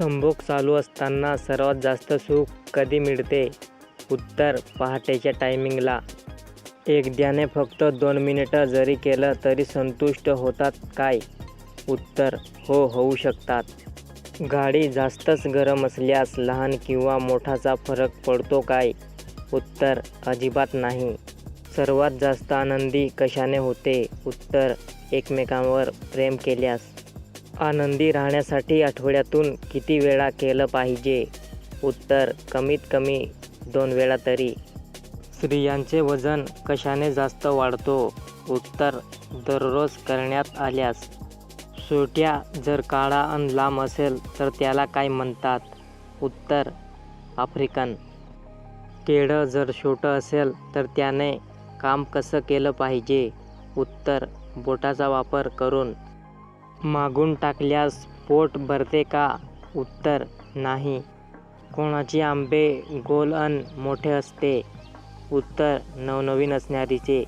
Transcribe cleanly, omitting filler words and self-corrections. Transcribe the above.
संभोग चालू असताना सर्वात जास्त सुख कधी मिळते? उत्तर: पहाटेच्या टायमिंगला. एकद्याने फक्त 2 मिनिटं जरी केलं तरी संतुष्ट होतात काय? उत्तर: हो, होऊ शकतात. गाडी जास्तच गरम असल्यास लहान किंवा मोठाचा फरक पडतो काय? उत्तर: अजिबात नाही. सर्वात जास्त आनंदी कशाने होते? उत्तर: एकमेकांवर प्रेम केल्यास. आनंदी राहण्यासाठी आठवड्यातून किती वेळा केलं पाहिजे? उत्तर: कमीत कमी 2 वेळा तरी. स्त्रियांचे वजन कशाने जास्त वाढतो? उत्तर: दररोज करण्यात आल्यास. सोट्या जर काळा अन लांब असेल तर त्याला काय म्हणतात? उत्तर: आफ्रिकन. केळं जर छोटं असेल तर त्याने काम कसं केलं पाहिजे? उत्तर: बोटाचा वापर करून. मागून टाकल्यास पोट भरते का? उत्तर: नाही. कोणाचे आंबे गोल अन मोठे असते? उत्तर: नवनवीन असणारीचे.